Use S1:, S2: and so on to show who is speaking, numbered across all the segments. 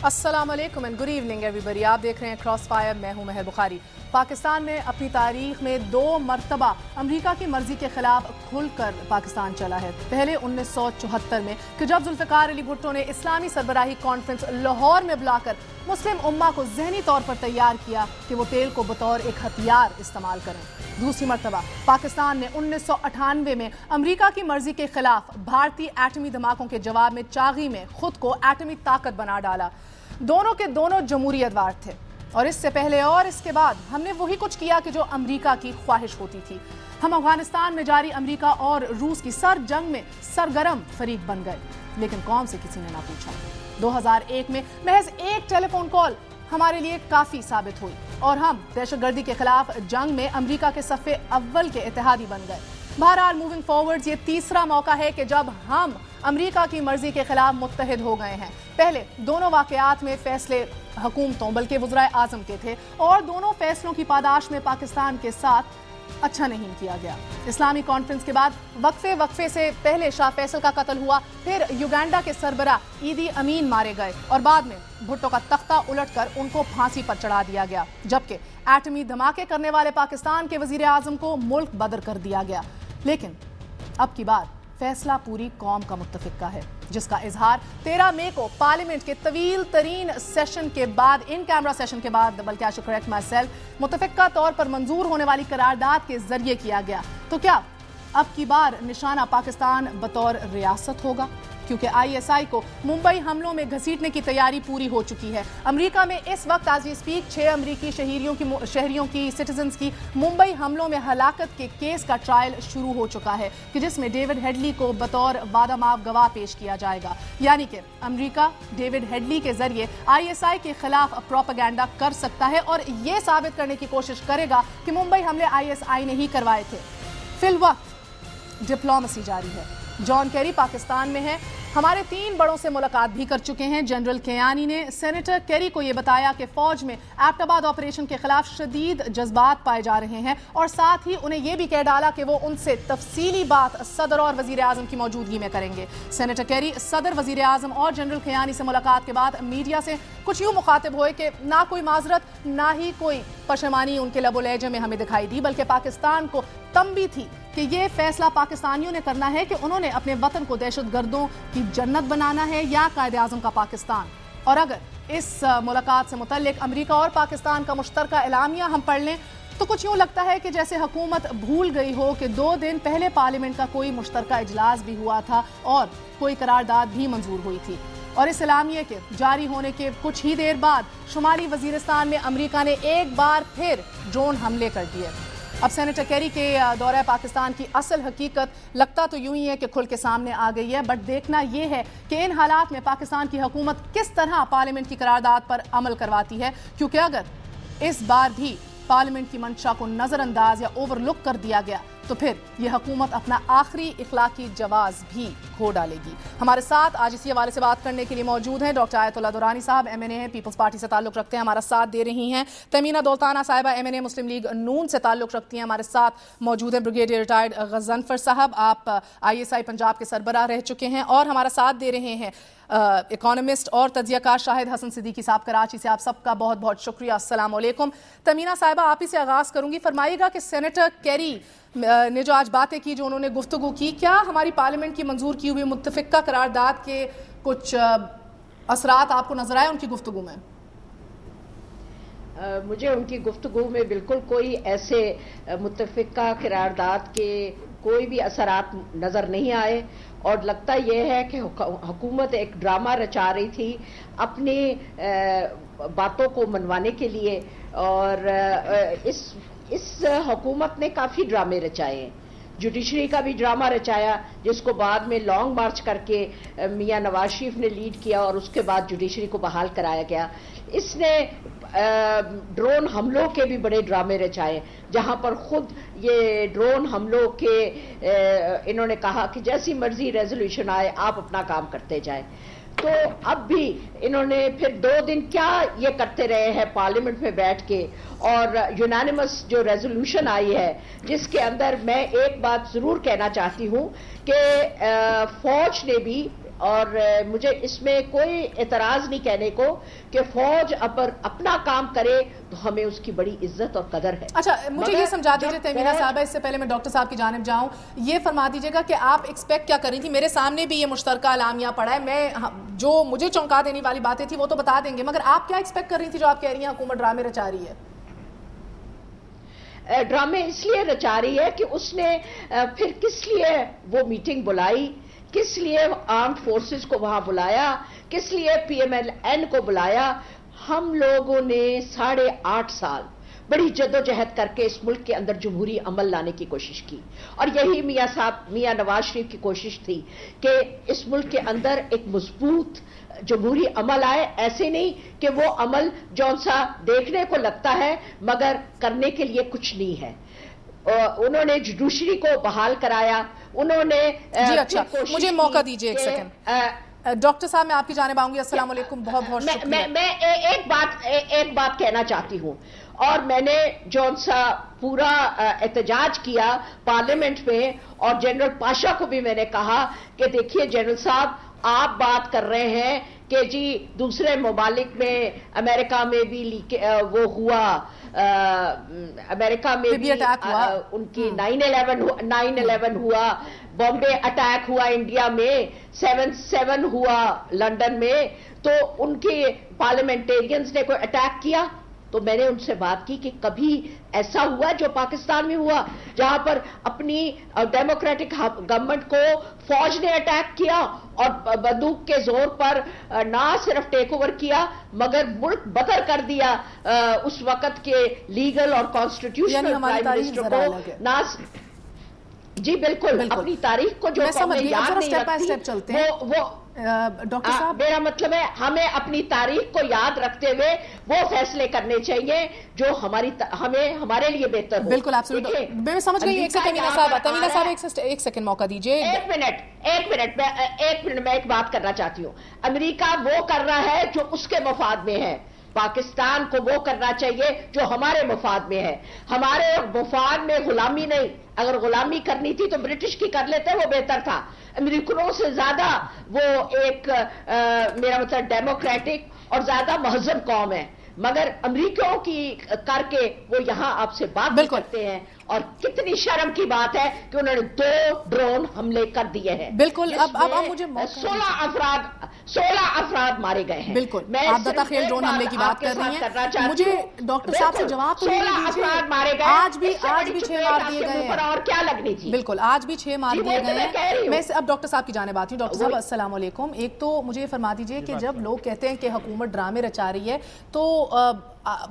S1: السلام علیکم and good evening every آپ دیکھ رہے ہیں کراس فائر. میں ہوں مہر بخاری. پاکستان میں اپنی تاریخ میں 2 مرتبہ امریکہ کی مرضی کے خلاف کھل کر پاکستان چلا ہے. پہلے 1974 میں کہ جب ذوالفقار علی بھٹو نے اسلامی سربراہی کانفرنس لاہور میں بلا کر مسلم امہ کو ذہنی طور پر تیار کیا کہ وہ تیل کو بطور ایک ہتھیار استعمال کریں. دوسری مرتبہ پاکستان نے 1998 میں امریکہ کی مرضی کے خلاف بھارتی ایٹمی دھماکوں کے جواب میں چاغی میں خود کو ایٹمی طاقت بنا ڈالا. دونوں کے دونوں جمہوریت وار تھے اور اس سے پہلے اور اس کے بعد ہم نے وہی کچھ کیا کہ جو امریکہ کی خواہش ہوتی تھی. ہم افغانستان میں جاری امریکہ اور روس کی سر جنگ میں سرگرم فریق بن گئے لیکن قوم سے کسی نے نہ پوچھا. 2001 میں محض ایک ٹیلی فون کال ہمارے لیے کافی ثابت ہوئی اور ہم دہشت گردی کے خلاف جنگ میں امریکہ کے صف اول کے اتحادی بن گئے. بہرحال موونگ فارورڈ یہ تیسرا موقع ہے کہ جب ہم امریکہ کی مرضی کے خلاف متحد ہو گئے ہیں. پہلے دونوں واقعات میں فیصلے حکومتوں بلکہ وزرائے اعظم کے تھے اور دونوں فیصلوں کی پاداش میں پاکستان کے ساتھ اچھا نہیں کیا گیا. اسلامی کانفرنس کے بعد وقفے سے پہلے شاہ فیصل کا قتل ہوا, پھر یوگینڈا کے سربراہ ایدی امین مارے گئے اور بعد میں بھٹو کا تختہ الٹ کر ان کو پھانسی پر چڑھا دیا گیا, جبکہ ایٹمی دھماکے کرنے والے پاکستان کے وزیر اعظم کو ملک بدر کر دیا گیا. لیکن اب کی بات فیصلہ پوری قوم کا متفق کا ہے, جس کا اظہار 13 مئی کو پارلیمنٹ کے طویل ترین سیشن کے بعد, ان کیمرہ سیشن کے بعد, بلکہ I should correct myself, متفقہ طور پر منظور ہونے والی قرارداد کے ذریعے کیا گیا. تو کیا اب کی بار نشانہ پاکستان بطور ریاست ہوگا؟ کیونکہ ISI کو ممبئی حملوں میں گھسیٹنے کی تیاری پوری ہو چکی ہے. امریکہ میں اس وقت آج اسپیک 6 امریکی شہریوں کی سٹیزنز کی ممبئی حملوں میں ہلاکت کے کیس کا ٹرائل شروع ہو چکا ہے کہ جس میں ڈیوڈ ہیڈلی کو بطور وعدہ ماف گواہ پیش کیا جائے گا. یعنی کہ امریکہ ڈیوڈ ہیڈلی کے ذریعے ISI کے خلاف پروپیگنڈا کر سکتا ہے اور یہ ثابت کرنے کی کوشش کرے گا کہ ممبئی حملے ISI نے ہی کروائے تھے. فی الوقت ڈپلومیسی جاری ہے. جان کیری پاکستان میں ہے. ہمارے 3 بڑوں سے ملاقات بھی کر چکے ہیں. جنرل کیانی نے سینیٹر کیری کو یہ بتایا کہ فوج میں ایبٹ آباد آپریشن کے خلاف شدید جذبات پائے جا رہے ہیں اور ساتھ ہی انہیں یہ بھی کہہ ڈالا کہ وہ ان سے تفصیلی بات صدر اور وزیر اعظم کی موجودگی میں کریں گے. سینیٹر کیری صدر, وزیر اعظم اور جنرل کیانی سے ملاقات کے بعد میڈیا سے کچھ یوں مخاطب ہوئے کہ نہ کوئی معذرت نہ ہی کوئی پشیمانی ان کے لب و لہجے میں ہمیں دکھائی دی, بلکہ پاکستان کو تنبیہ تھی کہ یہ فیصلہ پاکستانیوں نے کرنا ہے کہ انہوں نے اپنے وطن کو دہشت گردوں کی جنت بنانا ہے یا قائد اعظم کا پاکستان. اور اگر اس ملاقات سے متعلق امریکہ اور پاکستان کا مشترکہ اعلامیہ ہم پڑھ لیں تو کچھ یوں لگتا ہے کہ جیسے حکومت بھول گئی ہو کہ 2 دن پہلے پارلیمنٹ کا کوئی مشترکہ اجلاس بھی ہوا تھا اور کوئی قرارداد بھی منظور ہوئی تھی. اور اس اعلامیے کے جاری ہونے کے کچھ ہی دیر بعد شمالی وزیرستان میں امریکہ نے ایک بار پھر ڈرون حملے کر دیے. اب سینیٹر کیری کے دورہ پاکستان کی اصل حقیقت لگتا تو یوں ہی ہے کہ کھل کے سامنے آ گئی ہے, بٹ دیکھنا یہ ہے کہ ان حالات میں پاکستان کی حکومت کس طرح پارلیمنٹ کی قرارداد پر عمل کرواتی ہے. کیونکہ اگر اس بار بھی پارلیمنٹ کی منشا کو نظر انداز یا اوور لک کر دیا گیا تو پھر یہ حکومت اپنا آخری اخلاقی جواز بھی کھو ڈالے گی. ہمارے ساتھ آج اسی حوالے سے بات کرنے کے لیے موجود ہیں ڈاکٹر آیت اللہ دورانی صاحب, MNA ہیں, پیپلز پارٹی سے تعلق رکھتے ہیں, ہمارا ساتھ دے رہی ہیں. تمینہ دولتانہ صاحبہ MNA, مسلم لیگ نون سے تعلق رکھتی ہیں, ہمارے ساتھ موجود ہیں. بریگیڈیئر ریٹائرڈ غضنفر صاحب, آپ ISI پنجاب کے سربراہ رہ چکے ہیں اور ہمارا ساتھ دے رہے ہیں اکانومسٹ اور تجزیہ کار شاہد حسن صدیقی صاحب کراچی سے. آپ سب کا بہت بہت شکریہ. السلام علیکم. تمینہ صاحبہ, آپ ہی سے آغاز کروں گی. فرمائیے گا کہ سینیٹر کیری نے جو آج باتیں کی, جو انہوں نے گفتگو کی, کیا ہماری پارلیمنٹ کی منظور کی ہوئی متفقہ قرارداد کے کچھ اثرات آپ کو نظر آئے ان کی گفتگو میں؟
S2: مجھے ان کی گفتگو میں بالکل کوئی ایسے متفقہ قرارداد کے کوئی بھی اثرات نظر نہیں آئے اور لگتا یہ ہے کہ حکومت ایک ڈرامہ رچا رہی تھی اپنی باتوں کو منوانے کے لیے. اور اس حکومت نے کافی ڈرامے رچائے ہیں. جوڈیشری کا بھی ڈرامہ رچایا جس کو بعد میں لانگ مارچ کر کے میاں نواز شریف نے لیڈ کیا اور اس کے بعد جوڈیشری کو بحال کرایا گیا. اس نے ڈرون حملوں کے بھی بڑے ڈرامے رچائے جہاں پر خود یہ ڈرون حملوں کے انہوں نے کہا کہ جیسی مرضی ریزولوشن آئے آپ اپنا کام کرتے جائیں. تو اب بھی انہوں نے پھر 2 دن کیا یہ کرتے رہے ہیں پارلیمنٹ میں بیٹھ کے, اور یونانیمس جو ریزولوشن آئی ہے جس کے اندر میں ایک بات ضرور کہنا چاہتی ہوں کہ فوج نے بھی اور مجھے اس میں کوئی اعتراض نہیں کہنے کو کہ فوج اپنا کام کرے تو ہمیں اس کی بڑی عزت اور قدر ہے.
S1: اچھا مجھے یہ سمجھا دیجیے تیمینہ صاحبہ، اس سے پہلے میں ڈاکٹر صاحب کی جانب جاؤں، یہ فرما دیجیے گا کہ آپ ایکسپیکٹ کیا کر رہی تھی؟ میرے سامنے بھی یہ مشترکہ اعلامیہ پڑا ہے، میں جو مجھے چونکا دینے والی باتیں تھی وہ تو بتا دیں گے، مگر آپ کیا ایکسپیکٹ کر رہی تھی جو آپ کہہ رہی ہیں حکومت ڈرامے رچا رہی ہے؟
S2: ڈرامے اس لیے رچا رہی ہے کہ اس نے پھر کس لیے وہ میٹنگ بلائی، کس لیے آرمڈ فورسز کو وہاں بلایا، کس لیے پی ایم ایل این کو بلایا. ہم لوگوں نے 8.5 سال بڑی جدوجہد کر کے اس ملک کے اندر جمہوری عمل لانے کی کوشش کی، اور یہی میاں نواز شریف کی کوشش تھی کہ اس ملک کے اندر ایک مضبوط جمہوری عمل آئے. ایسے نہیں کہ وہ عمل جون سا دیکھنے کو لگتا ہے مگر کرنے کے لیے کچھ نہیں ہے. انہوں نے جوڈیشری کو بحال کرایا، انہوں نے
S1: جی اچھا مجھے موقع دیجیے ایک سیکنڈ. ڈاکٹر صاحب میں آپ کی جانب آؤں گی. السلام علیکم، بہت بہت شکریہ.
S2: میں ایک بات کہنا چاہتی ہوں، اور میں نے جون سا پورا احتجاج کیا پارلیمنٹ میں، اور جنرل پاشا کو بھی میں نے کہا کہ دیکھیے جنرل صاحب، آپ بات کر رہے ہیں کہ جی دوسرے ممالک میں امریکہ میں بھی وہ ہوا، امریکہ میں بھی ان کی 9/11 ہوا، بامبے اٹیک ہوا انڈیا میں، 7/7 ہوا لندن میں، تو ان کے پارلیمنٹیرینز نے کوئی اٹیک کیا؟ تو میں نے ان سے بات کی کہ کبھی ایسا ہوا جو پاکستان میں ہوا جہاں پر اپنی ڈیموکریٹک گورنمنٹ کو فوج نے اٹیک کیا اور بندوق کے زور پر نہ صرف ٹیک اوور کیا مگر ملک بدر کر دیا اس وقت کے لیگل اور کانسٹیٹیوشنل پرائم منسٹر کو. نہ جی بالکل اپنی تاریخ کو جو یاد نہیں رکھتی وہ
S1: ڈاکٹر صاحب
S2: میرا مطلب ہے ہمیں اپنی تاریخ کو یاد رکھتے ہوئے وہ فیصلے کرنے چاہیے جو ہمارے لیے بہتر ہو.
S1: بالکل آپ میں سمجھ گئی. ایک سیکنڈ تیمینہ صاحب ایک سیکنڈ موقع دیجیے.
S2: ایک منٹ میں ایک بات کرنا چاہتی ہوں. امریکہ وہ کر رہا ہے جو اس کے مفاد میں ہے، پاکستان کو وہ کرنا چاہیے جو ہمارے مفاد میں ہے. ہمارے مفاد میں غلامی نہیں، اگر غلامی کرنی تھی تو برٹش کی کر لیتے، وہ بہتر تھا. امریکنوں سے زیادہ وہ ایک میرا مطلب ڈیموکریٹک اور زیادہ مہذب قوم ہے، مگر امریکیوں کی کر کے وہ یہاں آپ سے بات کرتے ہیں. اور کتنی شرم کی بات ہے کہ انہوں نے 2 ڈرون حملے کر دیے ہیں.
S1: بالکل اب مجھے
S2: 16 افراد مارے گئے ہیں.
S1: بالکل آپ داتا خیل ڈرون حملے کی بات کر رہی ہیں. مجھے ڈاکٹر صاحب سے جواب تو
S2: 16 افراد مارے گئے.
S1: آج بھی 6 مار دیے گئے ہیں.
S2: اور کیا لگنی تھی؟
S1: بالکل آج بھی 6 مار دیے گئے ہیں. میں اب ڈاکٹر صاحب کی جانب آتی ہوں. ڈاکٹر صاحب السلام علیکم. ایک تو مجھے فرما دیجئے کہ جب لوگ کہتے ہیں کہ حکومت ڈرامے رچا رہی ہے تو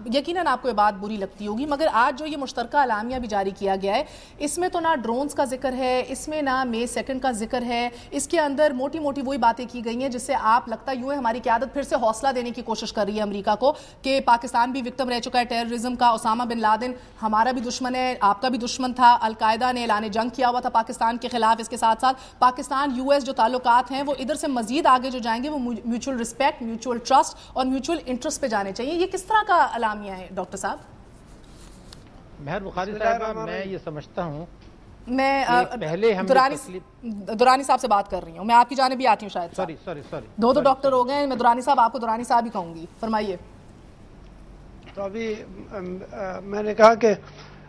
S1: یقیناً آپ کو یہ بات بری لگتی ہوگی، مگر آج جو یہ مشترکہ اعلامیہ بھی جاری کیا گیا ہے اس میں تو نہ ڈرونز کا ذکر ہے، اس میں نہ مئی 2 کا ذکر ہے، اس کے اندر موٹی موٹی وہی باتیں کی گئی ہیں جس سے آپ لگتا یوں ہے ہماری قیادت پھر سے حوصلہ دینے کی کوشش کر رہی ہے امریکہ کو کہ پاکستان بھی وکٹم رہ چکا ہے ٹیررزم کا. اسامہ بن لادن ہمارا بھی دشمن ہے، آپ کا بھی دشمن تھا. القاعدہ نے اعلان جنگ کیا ہوا تھا پاکستان کے خلاف. اس کے ساتھ ساتھ پاکستان US جو تعلقات ہیں وہ ادھر سے مزید آگے جو جائیں گے وہ میوچل رسپیکٹ، میوچل ٹرسٹ اور میوچل انٹرسٹ پہ جانے چاہیے. یہ کس طرح کا اعلامیہ ہے ڈاکٹر صاحب؟
S3: مہر بخاری صاحبہ میں یہ سمجھتا ہوں
S1: میں دورانی صاحب سے بات کر رہی ہوں. میں آپ کی جانب بھی آتی ہوں شاید.
S3: سوری
S1: دو ڈاکٹر ہو گئے. میں دورانی صاحب آپ کو دورانی صاحب ہی کہوں گی. فرمائیے.
S4: تو ابھی میں نے کہا کہ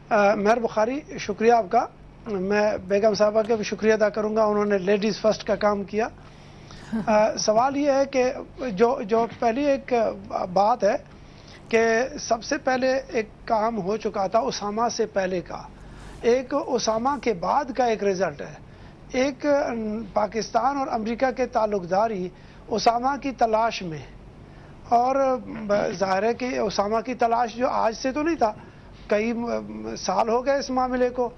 S4: مہر بخاری شکریہ آپ کا. میں بیگم صاحبہ کا بھی شکریہ ادا کروں گا، انہوں نے لیڈیز فرسٹ کا کام کیا. سوال یہ ہے کہ جو پہلی ایک بات ہے کہ سب سے پہلے ایک کام ہو چکا تھا اسامہ سے پہلے کا، ایک اسامہ کے بعد کا ایک رزلٹ ہے. ایک پاکستان اور امریکہ کے تعلق داری اسامہ کی تلاش میں، اور ظاہر ہے کہ اسامہ کی تلاش جو آج سے تو نہیں تھا، کئی سال ہو گئے اس معاملے کو.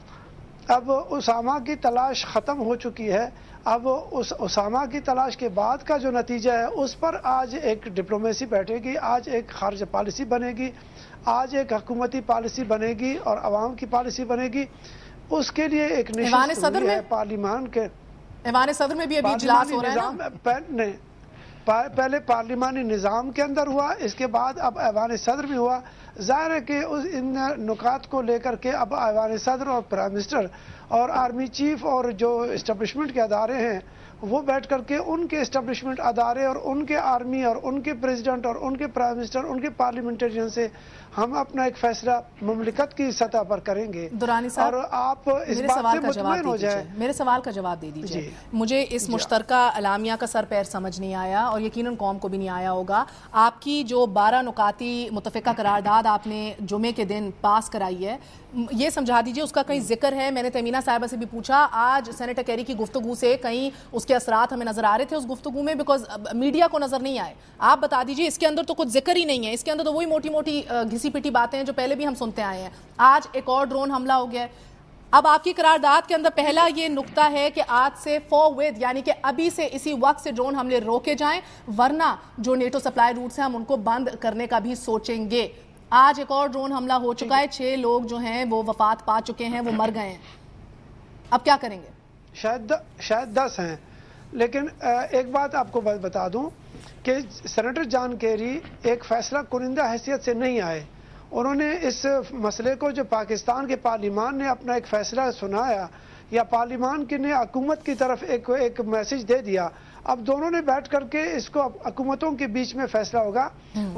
S4: اب اسامہ کی تلاش ختم ہو چکی ہے. اب اس اسامہ کی تلاش کے بعد کا جو نتیجہ ہے اس پر آج ایک ڈپلومیسی بیٹھے گی، آج ایک خارجہ پالیسی بنے گی، آج ایک حکومتی پالیسی بنے گی اور عوام کی پالیسی بنے گی. اس کے لیے ایک نشست ہوئی ہے پارلیمان کے.
S1: ایوان صدر میں بھی ابھی اجلاس ہو رہا ہے.
S4: پہلے پارلیمانی نظام کے اندر ہوا، اس کے بعد اب ایوان صدر بھی ہوا. ظاہر ہے کہ ان نکات کو لے کر کے اب ایوان صدر اور پرائم منسٹر اور آرمی چیف اور جو اسٹیبلشمنٹ کے ادارے ہیں وہ بیٹھ کر کے ان کے اسٹیبلشمنٹ ادارے اور ان کے آرمی اور ان کے پریزیڈنٹ اور ان کے پرائم منسٹر ان کے پارلیمنٹرین سے ہم اپنا ایک فیصلہ مملکت کی سطح پر کریں گے.
S1: درانی صاحب
S4: اور آپ اس بات سے مطمئن ہو جائیں.
S1: میرے سوال کا جواب دے دیجیے. مجھے اس مشترکہ اعلامیہ کا سر پیر سمجھ نہیں آیا اور یقیناً قوم کو بھی نہیں آیا ہوگا. آپ کی جو 12 نکاتی متفقہ قرارداد آپ نے جمعے کے دن پاس کرائی ہے، یہ سمجھا دیجئے اس کا کہیں ذکر ہے؟ میں نے تمینہ صاحبہ سے بھی پوچھا، آج سینیٹر کیری کی گفتگو سے کہیں اس کے اثرات ہمیں نظر آ رہے تھے اس گفتگو میں، بیکاز میڈیا کو نظر نہیں آئے. آپ بتا دیجئے، اس کے اندر تو کچھ ذکر ہی نہیں ہے، اس کے اندر تو وہی موٹی موٹی گھسی پٹی باتیں ہیں جو پہلے بھی ہم سنتے آئے ہیں. آج ایک اور ڈرون حملہ ہو گیا ہے. اب آپ کی قرارداد کے اندر پہلا یہ نقطہ ہے کہ آج سے فورورڈ، یعنی کہ ابھی سے اسی وقت سے ڈرون حملے روکے جائیں، ورنہ جو نیٹو سپلائی روٹس ہیں ہم ان کو بند کرنے کا بھی سوچیں گے. آج ایک اور ڈرون حملہ ہو چکا ہے، 6 لوگ جو ہیں وہ وفات پا چکے ہیں، وہ مر گئے ہیں. اب کیا کریں گے؟
S4: شاید 10 ہیں. لیکن ایک بات آپ کو بتا دوں کہ سینیٹر جان کیری ایک فیصلہ کنندہ حیثیت سے نہیں آئے. انہوں نے اس مسئلے کو جو پاکستان کے پارلیمان نے اپنا ایک فیصلہ سنایا یا پارلیمان کی نے حکومت کی طرف ایک میسج دے دیا، اب دونوں نے بیٹھ کر کے اس کو حکومتوں کے بیچ میں فیصلہ ہوگا.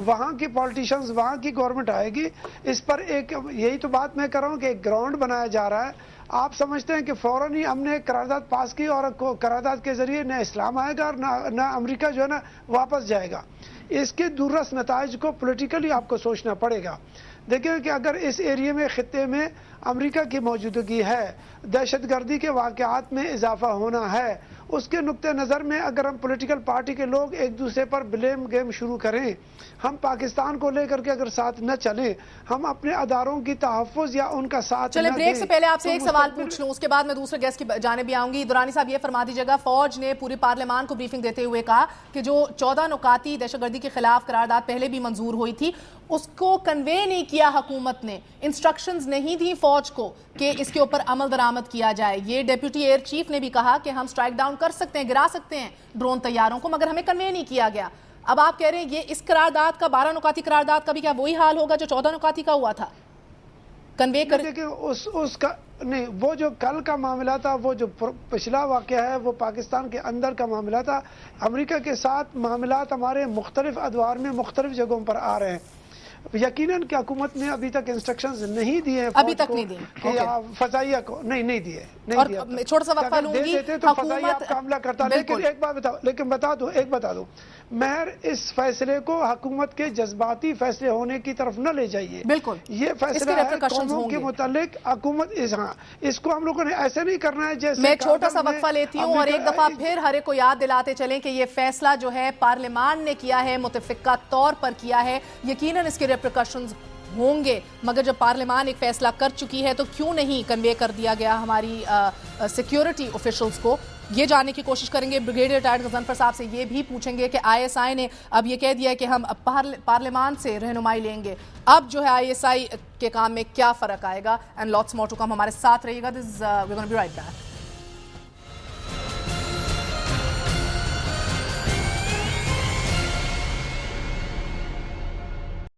S4: وہاں کی پولیٹیشنز، وہاں کی گورنمنٹ آئے گی. اس پر ایک یہی تو بات میں کر رہا ہوں کہ ایک گراؤنڈ بنایا جا رہا ہے. آپ سمجھتے ہیں کہ فوراً ہی ہم نے قرارداد پاس کی اور قرارداد کے ذریعے نہ اسلام آئے گا اور نہ امریکہ جو ہے نا واپس جائے گا. اس کے دورس نتائج کو پولیٹیکلی آپ کو سوچنا پڑے گا. دیکھیں کہ اگر اس ایریے میں، خطے میں امریکہ کی موجودگی ہے، دہشت گردی کے واقعات میں اضافہ ہونا ہے، اس کے نقطہ نظر میں اگر ہم پولیٹیکل پارٹی کے لوگ ایک دوسرے پر بلیم گیم شروع کریں، ہم پاکستان کو لے کر کے اگر ساتھ نہ چلیں، ہم اپنے اداروں کی تحفظ یا ان کا ساتھ
S1: چلیں بریک سے پہلے آپ سے ایک سوال پوچھ لوں، اس کے بعد میں دوسرے گیسٹ کی جانب بھی آؤں گی. درانی صاحب یہ فرما دیجیے گا، فوج نے پورے پارلیمان کو بریفنگ دیتے ہوئے کہا کہ جو 14 نکاتی دہشت گردی کے خلاف قرارداد پہلے بھی منظور ہوئی تھی، اس کو کنوے نہیں کیا حکومت نے، انسٹرکشنز نہیں دی فوج کو کہ اس کے اوپر عمل درآمد کیا جائے. یہ ڈیپیوٹی ایئر چیف نے بھی کہا کہ ہم سٹرائک ڈاؤن کر سکتے ہیں، گرا سکتے ہیں ڈرون طیاروں کو، مگر ہمیں کنوے نہیں کیا گیا. اب آپ کہہ رہے ہیں یہ اس قرارداد کا، 12 نکاتی قرارداد کا بھی کیا وہی حال ہوگا جو 14 نکاتی کا ہوا تھا؟ کنوے کر
S4: اس کا نہیں، وہ جو کل کا معاملہ تھا، وہ جو پچھلا واقعہ ہے، وہ پاکستان کے اندر کا معاملہ تھا. امریکہ کے ساتھ معاملات ہمارے مختلف ادوار میں مختلف جگہوں پر آ رہے ہیں. یقیناً کہ حکومت نے ابھی تک انسٹرکشنز نہیں دیے ہیں،
S1: ابھی تک نہیں دیے،
S4: فضائیہ کو نہیں دیے.
S1: اور چھوٹا سا وقفہ لوں گی،
S4: تو فضائیہ آپ کا عملہ کرتا. لیکن ایک بات بتا دوں مہر، اس فیصلے کو حکومت کے جذباتی فیصلے ہونے کی طرف نہ لے جائیے.
S1: بالکل
S4: یہ فیصلہ ہے قوموں کے متعلق. حکومت اس کو ہم لوگوں نے ایسے نہیں کرنا ہے جیسے.
S1: میں چھوٹا سا وقفہ لیتی ہوں اور ایک دفعہ پھر ہر ایک کو یاد دلاتے چلیں کہ یہ فیصلہ جو ہے پارلیمان نے کیا ہے، متفقہ طور پر کیا ہے. یقیناً اس کے ریپریکاشنز ہوں گے، مگر جب پارلیمان ایک فیصلہ کر چکی ہے تو کیوں نہیں کنوے کر دیا گیا ہماری سیکیورٹی آفیشلز کو؟ یہ جاننے کی کوشش کریں گے. بریگیڈیئر ریٹائرڈ غضنفر صاحب سے یہ بھی پوچھیں گے کہ آئی ایس آئی نے اب یہ کہہ دیا ہے کہ ہم پارلیمان سے رہنمائی لیں گے، اب جو ہے آئی ایس آئی کے کام میں کیا فرق آئے گا؟ And lots more to come. ہمارے ساتھ رہیے گا. This is we gonna be right back.